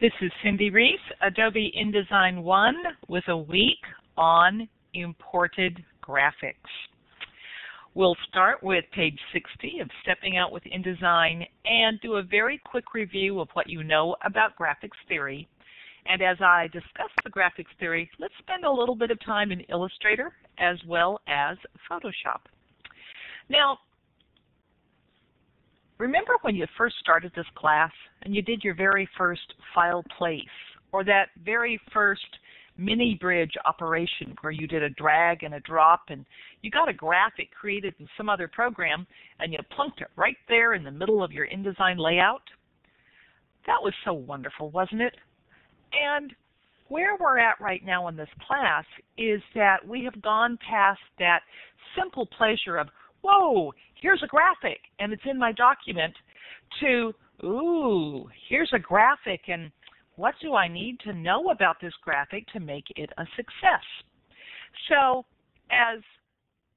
This is Cindy Reese, Adobe InDesign 1 with a week on imported graphics. We'll start with page 60 of Stepping Out with InDesign and do a very quick review of what you know about graphics theory. And as I discuss the graphics theory, let's spend a little bit of time in Illustrator as well as Photoshop. Now, remember when you first started this class and you did your very first file place, or that very first mini bridge operation where you did a drag and a drop and you got a graphic created in some other program and you plunked it right there in the middle of your InDesign layout? That was so wonderful, wasn't it? And where we're at right now in this class is that we have gone past that simple pleasure of, whoa, here's a graphic and it's in my document, to, ooh, here's a graphic and what do I need to know about this graphic to make it a success? So, as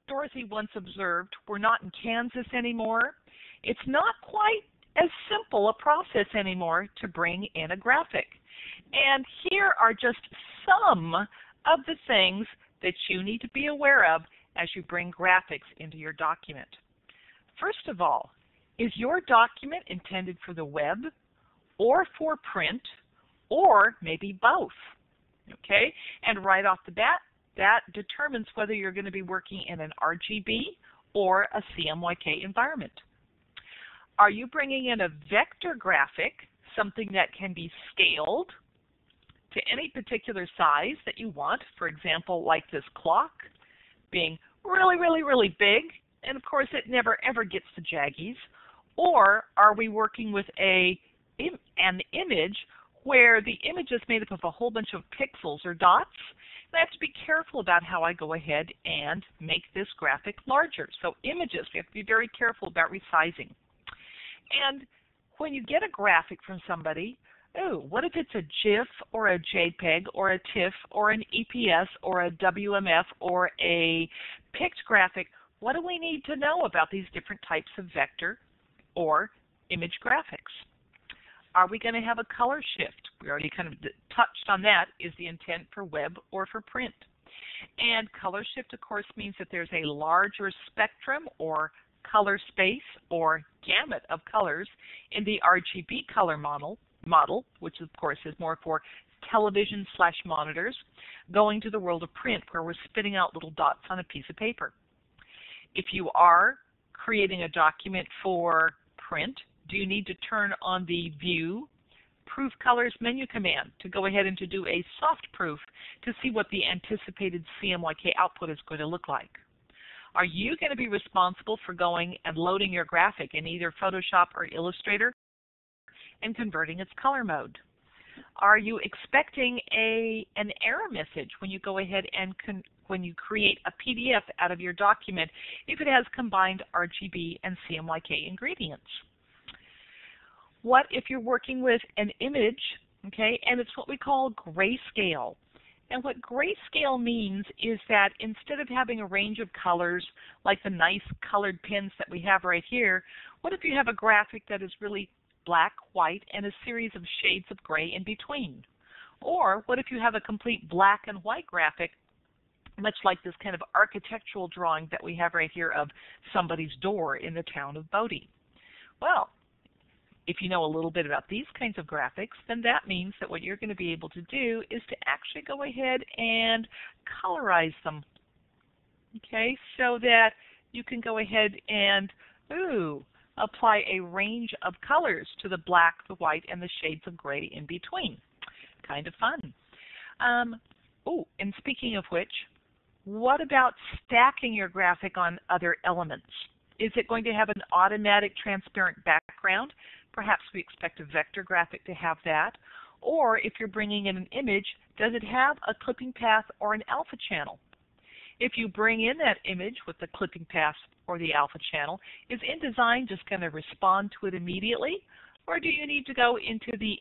Dorothy once observed, we're not in Kansas anymore. It's not quite as simple a process anymore to bring in a graphic. And here are just some of the things that you need to be aware of as you bring graphics into your document. First of all, is your document intended for the web or for print, or maybe both? Okay, and right off the bat, that determines whether you're going to be working in an RGB or a CMYK environment. Are you bringing in a vector graphic, something that can be scaled to any particular size that you want, for example, like this clock being really, really, really big, and of course it never ever gets the jaggies? Or are we working with an image where the image is made up of a whole bunch of pixels or dots? And I have to be careful about how I go ahead and make this graphic larger. So images, we have to be very careful about resizing. And when you get a graphic from somebody, oh, what if it's a GIF or a JPEG or a TIFF or an EPS or a WMF or a PICT graphic? What do we need to know about these different types of vector or image graphics? Are we going to have a color shift? We already kind of touched on that. Is the intent for web or for print? And color shift, of course, means that there's a larger spectrum or color space or gamut of colors in the RGB color model, which of course is more for television/monitors, going to the world of print where we're spitting out little dots on a piece of paper. If you are creating a document for print, do you need to turn on the View Proof Colors menu command to go ahead and to do a soft proof to see what the anticipated CMYK output is going to look like? Are you going to be responsible for going and loading your graphic in either Photoshop or Illustrator and converting its color mode? Are you expecting an error message when you go ahead and when you create a PDF out of your document if it has combined RGB and CMYK ingredients? What if you're working with an image, okay, and it's what we call grayscale? And what grayscale means is that instead of having a range of colors like the nice colored pins that we have right here, what if you have a graphic that is really black, white, and a series of shades of gray in between? Or what if you have a complete black and white graphic, much like this kind of architectural drawing that we have right here of somebody's door in the town of Bodie? Well, if you know a little bit about these kinds of graphics, then that means that what you're going to be able to do is to actually go ahead and colorize them, okay, so that you can go ahead and, apply a range of colors to the black, the white, and the shades of gray in between. Kind of fun. And speaking of which, what about stacking your graphic on other elements? Is it going to have an automatic transparent background? Perhaps we expect a vector graphic to have that. Or if you're bringing in an image, does it have a clipping path or an alpha channel? If you bring in that image with the clipping path or the alpha channel, is InDesign just going to respond to it immediately? Or do you need to go into the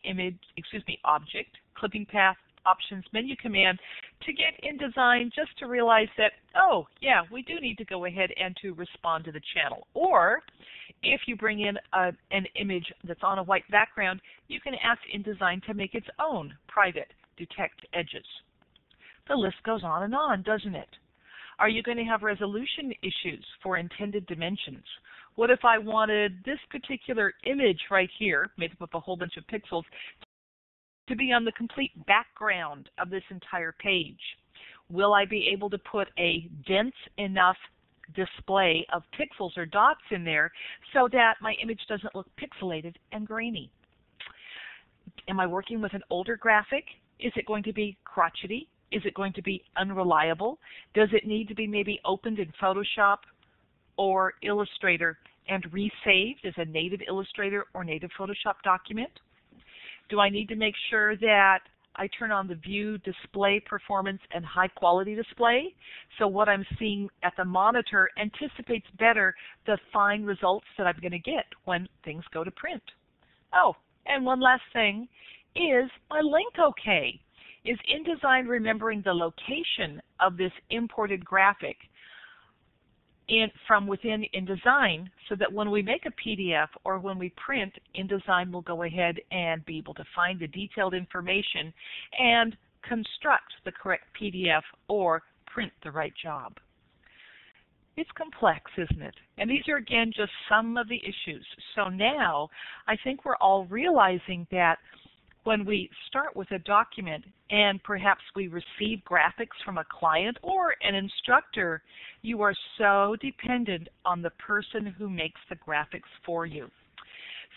object, clipping path, Options menu command to get InDesign, just to realize that, oh, yeah, we do need to go ahead and to respond to the channel. Or if you bring in an image that's on a white background, you can ask InDesign to make its own private detect edges. The list goes on, doesn't it? Are you going to have resolution issues for intended dimensions? What if I wanted this particular image right here, made up of a whole bunch of pixels, to be on the complete background of this entire page? Will I be able to put a dense enough display of pixels or dots in there so that my image doesn't look pixelated and grainy? Am I working with an older graphic? Is it going to be crotchety? Is it going to be unreliable? Does it need to be maybe opened in Photoshop or Illustrator and resaved as a native Illustrator or native Photoshop document? Do I need to make sure that I turn on the view, display performance, and high quality display, so what I'm seeing at the monitor anticipates better the fine results that I'm going to get when things go to print? Oh, and one last thing, is my link okay? Is InDesign remembering the location of this imported graphic from within InDesign, so that when we make a PDF or when we print, InDesign will go ahead and be able to find the detailed information and construct the correct PDF or print the right job? It's complex, isn't it? And these are, again, just some of the issues. So now I think we're all realizing that when we start with a document and perhaps we receive graphics from a client or an instructor, you are so dependent on the person who makes the graphics for you.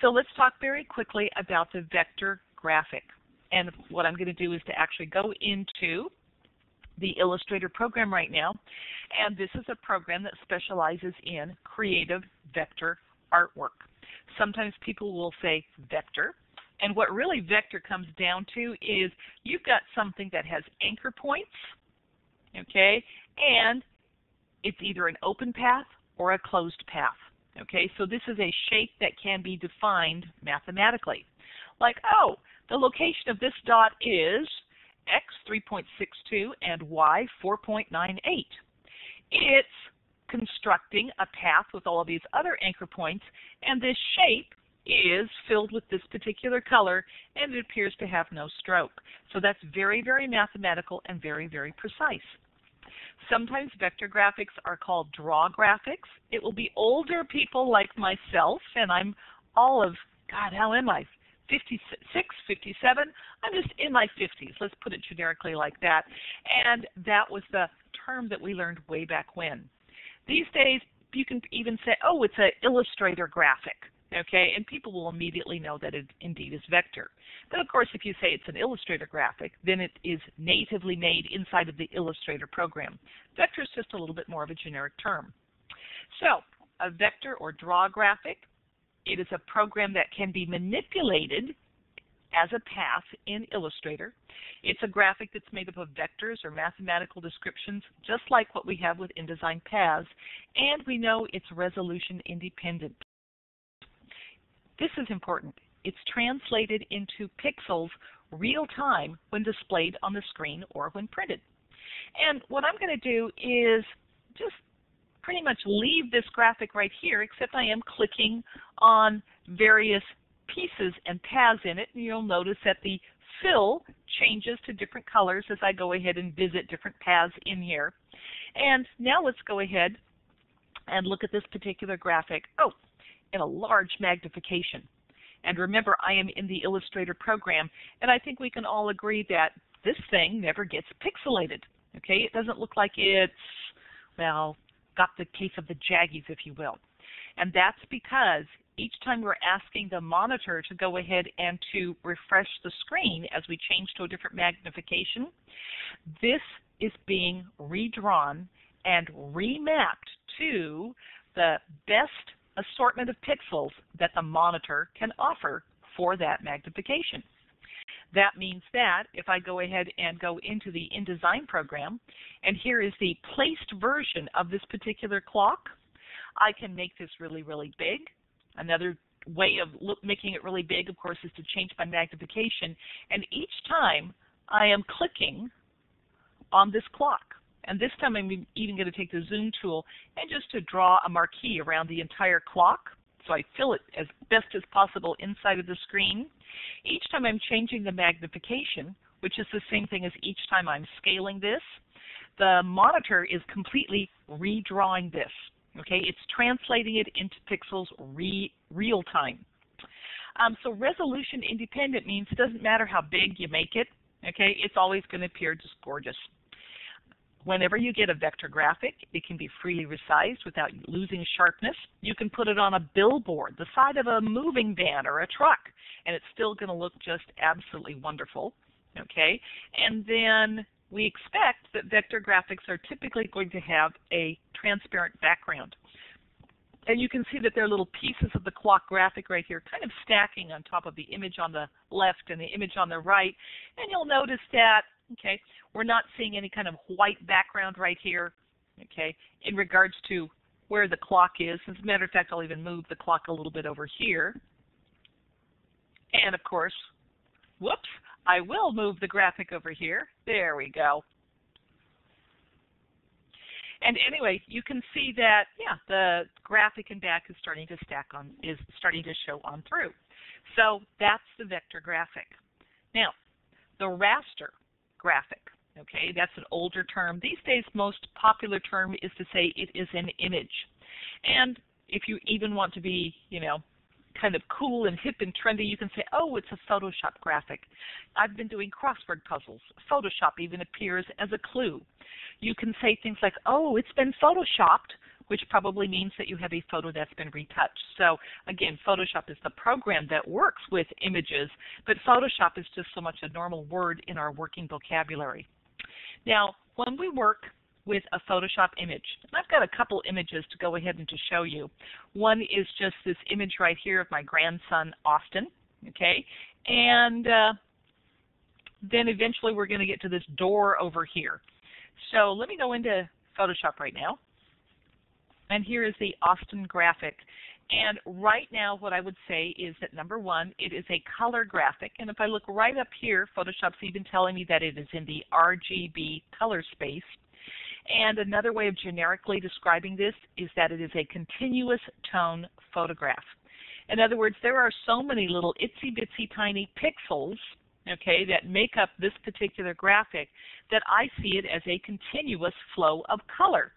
So let's talk very quickly about the vector graphic. And what I'm going to do is to actually go into the Illustrator program right now. And this is a program that specializes in creative vector artwork. Sometimes people will say vector. And what really vector comes down to is you've got something that has anchor points, okay, and it's either an open path or a closed path, okay? So this is a shape that can be defined mathematically. Like, oh, the location of this dot is x 3.62 and y 4.98. It's constructing a path with all of these other anchor points, and this shape is filled with this particular color, and it appears to have no stroke. So that's very, very mathematical and very, very precise. Sometimes vector graphics are called draw graphics. It will be older people like myself, and I'm all of, God, how am I? 56, 57? I'm just in my 50s. Let's put it generically like that. And that was the term that we learned way back when. These days, you can even say, oh, it's an Illustrator graphic. Okay, and people will immediately know that it indeed is vector. But of course, if you say it's an Illustrator graphic, then it is natively made inside of the Illustrator program. Vector is just a little bit more of a generic term. So, a vector or draw graphic, it is a program that can be manipulated as a path in Illustrator. It's a graphic that's made up of vectors or mathematical descriptions, just like what we have with InDesign paths, and we know it's resolution independent. This is important. It's translated into pixels real time when displayed on the screen or when printed. And what I'm going to do is just pretty much leave this graphic right here, except I am clicking on various pieces and paths in it, and you'll notice that the fill changes to different colors as I go ahead and visit different paths in here. And now let's go ahead and look at this particular graphic. Oh, in a large magnification. And remember, I am in the Illustrator program, and I think we can all agree that this thing never gets pixelated. Okay, it doesn't look like it's, well, got the case of the jaggies, if you will. And that's because each time we're asking the monitor to go ahead and to refresh the screen as we change to a different magnification, this is being redrawn and remapped to the best assortment of pixels that the monitor can offer for that magnification. That means that if I go ahead and go into the InDesign program, and here is the placed version of this particular clock, I can make this really, really big. Another way of making it really big, of course, is to change my magnification. And each time I am clicking on this clock. And this time I'm even going to take the zoom tool and just to draw a marquee around the entire clock so I fill it as best as possible inside of the screen. Each time I'm changing the magnification, which is the same thing as each time I'm scaling this, the monitor is completely redrawing this. Okay, it's translating it into pixels real time. So resolution independent means it doesn't matter how big you make it. Okay, it's always going to appear just gorgeous. Whenever you get a vector graphic, it can be freely resized without losing sharpness. You can put it on a billboard, the side of a moving van or a truck, and it's still going to look just absolutely wonderful. Okay, and then we expect that vector graphics are typically going to have a transparent background. And you can see that there are little pieces of the clock graphic right here kind of stacking on top of the image on the left and the image on the right. And you'll notice that, okay, we're not seeing any kind of white background right here, okay, in regards to where the clock is. As a matter of fact, I'll even move the clock a little bit over here. And of course, whoops, I will move the graphic over here. There we go. And anyway, you can see that, yeah, the graphic in back is starting to show on through. So that's the vector graphic. Now, the raster graphic, okay, that's an older term. These days, most popular term is to say it is an image. And if you even want to be, you know, kind of cool and hip and trendy, you can say, oh, it's a Photoshop graphic. I've been doing crossword puzzles. Photoshop even appears as a clue. You can say things like, oh, it's been Photoshopped, which probably means that you have a photo that's been retouched. So again, Photoshop is the program that works with images, but Photoshop is just so much a normal word in our working vocabulary. Now, when we work with a Photoshop image, and I've got a couple images to go ahead and to show you. One is just this image right here of my grandson, Austin, okay? And then eventually we're going to get to this door over here. So let me go into Photoshop right now. And here is the Austin graphic. And right now what I would say is that number one, it is a color graphic. And if I look right up here, Photoshop's even telling me that it is in the RGB color space. And another way of generically describing this is that it is a continuous tone photograph. In other words, there are so many little itsy-bitsy tiny pixels, okay, that make up this particular graphic that I see it as a continuous flow of color.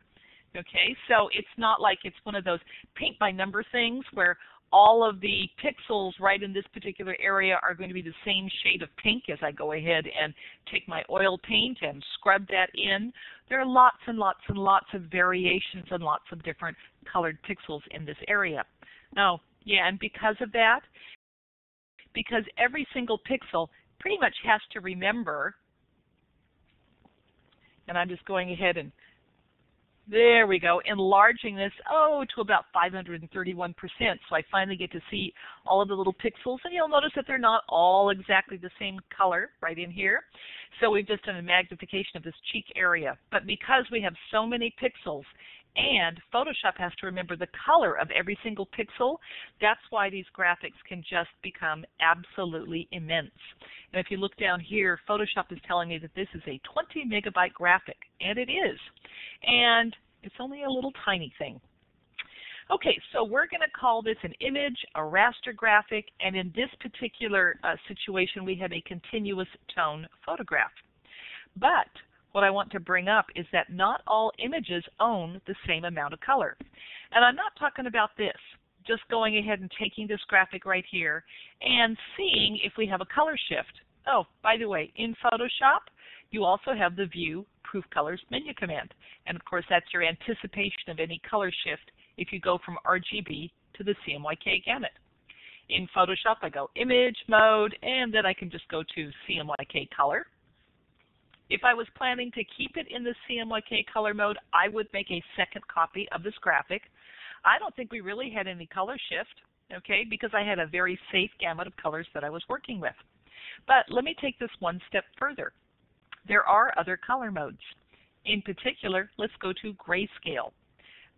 Okay, so it's not like it's one of those paint by number things where all of the pixels right in this particular area are going to be the same shade of pink as I go ahead and take my oil paint and scrub that in. There are lots and lots and lots of variations and lots of different colored pixels in this area. Now, yeah, and because of that, because every single pixel pretty much has to remember, and I'm just going ahead and there we go, enlarging this, to about 531%. So I finally get to see all of the little pixels. And you'll notice that they're not all exactly the same color right in here. So we've just done a magnification of this cheek area. But because we have so many pixels, and Photoshop has to remember the color of every single pixel, that's why these graphics can just become absolutely immense. And if you look down here, Photoshop is telling me that this is a 20 megabyte graphic, and it is. And it's only a little tiny thing. Okay, so we're going to call this an image, a raster graphic, and in this particular situation, we have a continuous tone photograph. But what I want to bring up is that not all images own the same amount of color. And I'm not talking about this, just going ahead and taking this graphic right here and seeing if we have a color shift. Oh, by the way, in Photoshop, you also have the View Proof Colors menu command. And of course, that's your anticipation of any color shift if you go from RGB to the CMYK gamut. In Photoshop, I go Image Mode, and then I can just go to CMYK Color. If I was planning to keep it in the CMYK color mode, I would make a second copy of this graphic. I don't think we really had any color shift, okay, because I had a very safe gamut of colors that I was working with. But let me take this one step further. There are other color modes. In particular, let's go to grayscale.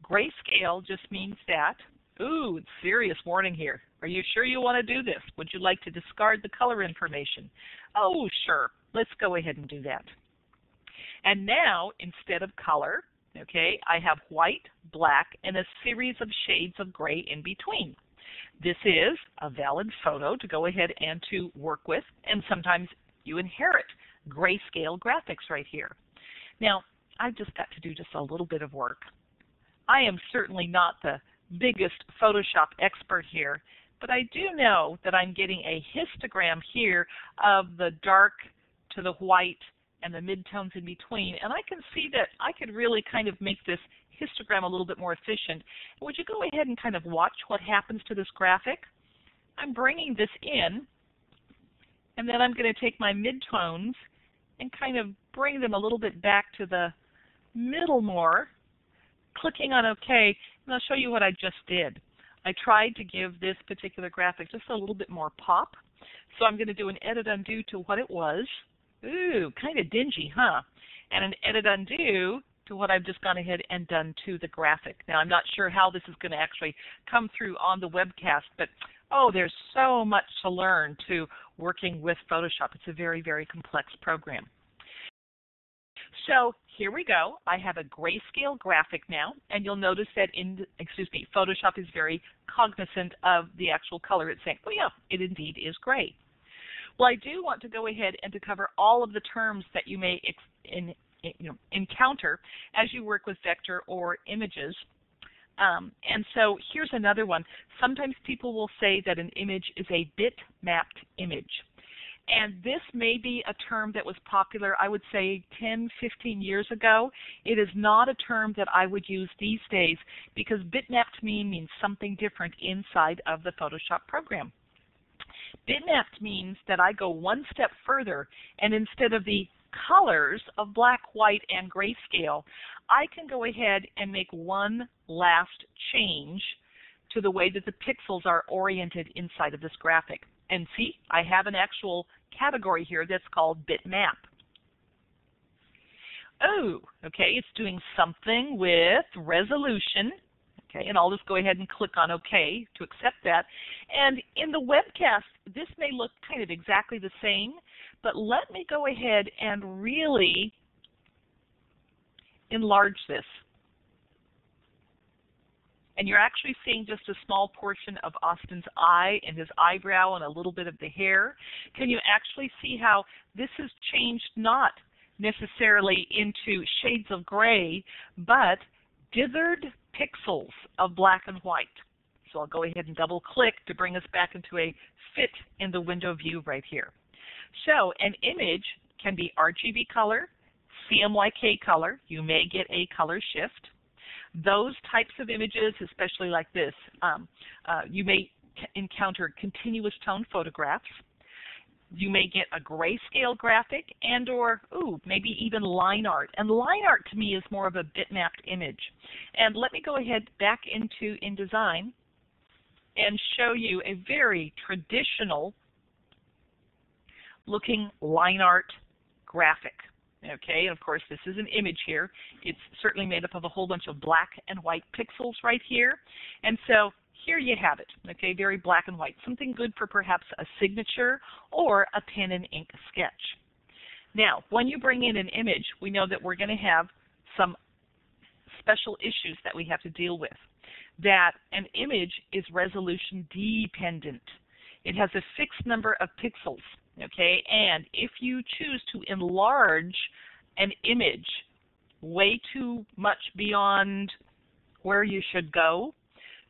Grayscale just means that Ooh, serious warning here. Are you sure you want to do this? Would you like to discard the color information? Oh, sure. Let's go ahead and do that. And now, instead of color, okay, I have white, black, and a series of shades of gray in between. This is a valid photo to go ahead and to work with, and sometimes you inherit grayscale graphics right here. Now, I've just got to do just a little bit of work. I am certainly not the biggest Photoshop expert here, but I do know that I'm getting a histogram here of the dark to the white and the midtones in between, and I can see that I could really kind of make this histogram a little bit more efficient. Would you go ahead and kind of watch what happens to this graphic? I'm bringing this in, and then I'm going to take my midtones and kind of bring them a little bit back to the middle more, clicking on OK, and I'll show you what I just did. I tried to give this particular graphic just a little bit more pop, so I'm going to do an edit undo to what it was. Ooh, kind of dingy, huh? And an edit undo to what I've just gone ahead and done to the graphic. Now, I'm not sure how this is going to actually come through on the webcast, but oh, there's so much to learn to working with Photoshop. It's a very, very complex program. So here we go. I have a grayscale graphic now, and you'll notice that Photoshop is very cognizant of the actual color. It's saying, oh yeah, it indeed is gray. Well, I do want to go ahead and to cover all of the terms that you may encounter as you work with vector or images. And so here's another one. Sometimes people will say that an image is a bitmapped image. And this may be a term that was popular, I would say, 10, 15 years ago. It is not a term that I would use these days because bitmapped to me means something different inside of the Photoshop program. Bitmapped means that I go one step further, and instead of the colors of black, white, and grayscale, I can go ahead and make one last change to the way that the pixels are oriented inside of this graphic. And see, I have an actual category here that's called bitmap. Oh, okay, it's doing something with resolution. Okay, and I'll just go ahead and click on OK to accept that. And in the webcast, this may look kind of exactly the same, but let me go ahead and really enlarge this. And you're actually seeing just a small portion of Austin's eye and his eyebrow and a little bit of the hair. Can you actually see how this has changed not necessarily into shades of gray, but dithered pixels of black and white? So I'll go ahead and double click to bring us back into a fit in the window view right here. So an image can be RGB color, CMYK color. You may get a color shift. Those types of images, especially like this, you may encounter continuous tone photographs. You may get a grayscale graphic and or, maybe even line art. And line art to me is more of a bitmapped image. And let me go ahead back into InDesign and show you a very traditional looking line art graphic. Okay, and of course this is an image here. It's certainly made up of a whole bunch of black and white pixels right here. And so here you have it, okay, very black and white. Something good for perhaps a signature or a pen and ink sketch. Now, when you bring in an image, we know that we're going to have some special issues that we have to deal with. That an image is resolution dependent. It has a fixed number of pixels. Okay, and if you choose to enlarge an image way too much beyond where you should go,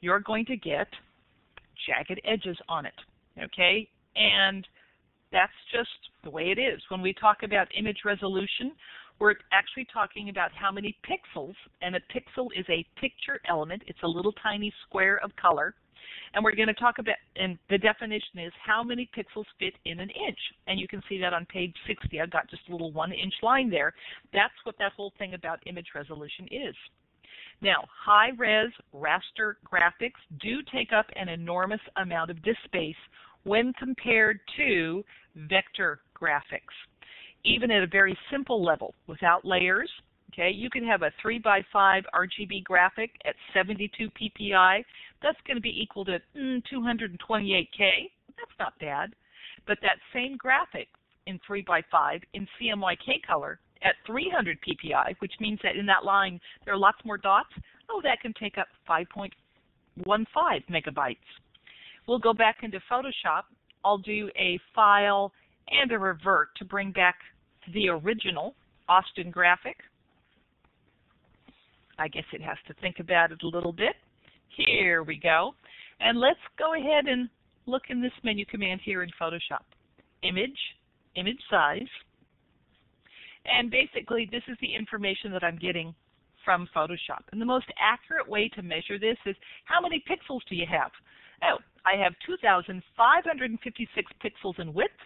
you're going to get jagged edges on it. Okay, and that's just the way it is. When we talk about image resolution, we're actually talking about how many pixels, and a pixel is a picture element. It's a little tiny square of color. And we're going to talk about, and the definition is how many pixels fit in an inch. And you can see that on page 60. I've got just a little 1-inch line there. That's what that whole thing about image resolution is. Now, high-res raster graphics do take up an enormous amount of disk space when compared to vector graphics. Even at a very simple level, without layers, Okay, you can have a 3x5 RGB graphic at 72 ppi. That's going to be equal to 228K. That's not bad. But that same graphic in 3x5 in CMYK color at 300 ppi, which means that in that line there are lots more dots, that can take up 5.15 megabytes. We'll go back into Photoshop. I'll do a file and a revert to bring back the original Austin graphic. I guess it has to think about it a little bit. Here we go. And let's go ahead and look in this menu command here in Photoshop. Image, image size. And basically this is the information that I'm getting from Photoshop. And the most accurate way to measure this is how many pixels do you have? I have 2,556 pixels in width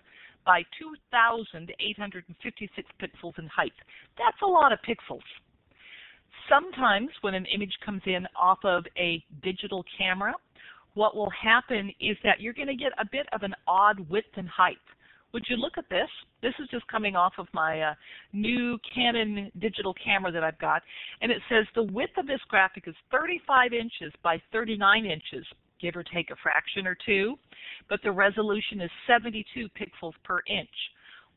by 2,856 pixels in height. That's a lot of pixels. Sometimes when an image comes in off of a digital camera, what will happen is that you're going to get a bit of an odd width and height. Would you look at this? This is just coming off of my new Canon digital camera that I've got, and it says the width of this graphic is 35 inches by 39 inches, give or take a fraction or two, but the resolution is 72 pixels per inch.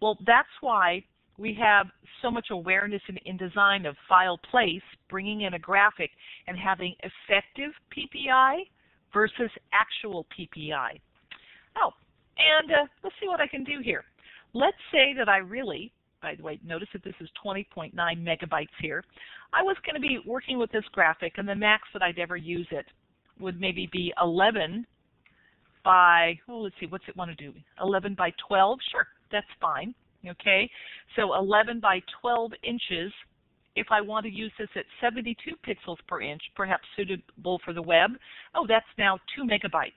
Well, that's why we have so much awareness in design of file place, bringing in a graphic and having effective PPI versus actual PPI. Let's see what I can do here. Let's say that I really, by the way, notice that this is 20.9 megabytes here. I was going to be working with this graphic, and the max that I'd ever use it would maybe be 11 by, let's see, what's it want to do? 11 by 12? Sure, that's fine. Okay, so 11 by 12 inches. If I want to use this at 72 pixels per inch, perhaps suitable for the web, that's now 2 megabytes.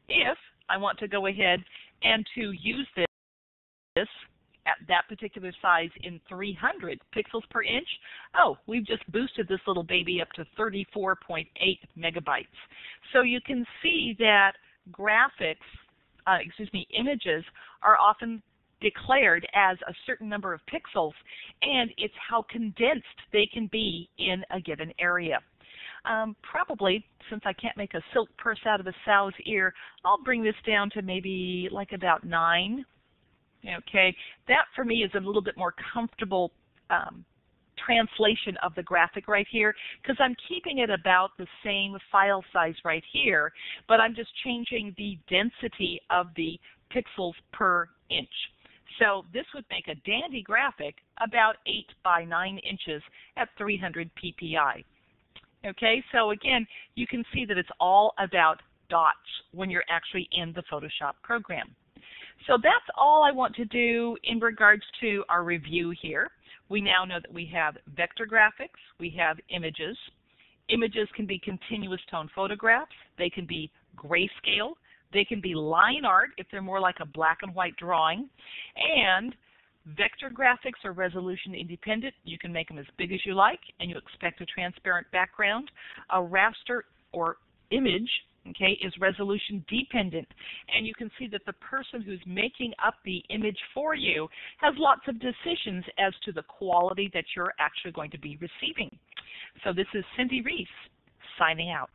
If I want to go ahead and to use this at that particular size in 300 pixels per inch, we've just boosted this little baby up to 34.8 megabytes. So you can see that images are often declared as a certain number of pixels, and it's how condensed they can be in a given area. Probably, since I can't make a silk purse out of a sow's ear, I'll bring this down to maybe like about 9. Okay, that for me is a little bit more comfortable translation of the graphic right here, because I'm keeping it about the same file size right here, but I'm just changing the density of the pixels per inch. So this would make a dandy graphic about 8 by 9 inches at 300 ppi. Okay, so again, you can see that it's all about dots when you're actually in the Photoshop program. So that's all I want to do in regards to our review here. We now know that we have vector graphics, we have images. Images can be continuous tone photographs, they can be grayscale, they can be line art if they're more like a black and white drawing, and vector graphics are resolution independent. You can make them as big as you like, and you expect a transparent background. A raster or image, okay, is resolution dependent, and you can see that the person who's making up the image for you has lots of decisions as to the quality that you're actually going to be receiving. So this is Cindy Reese signing out.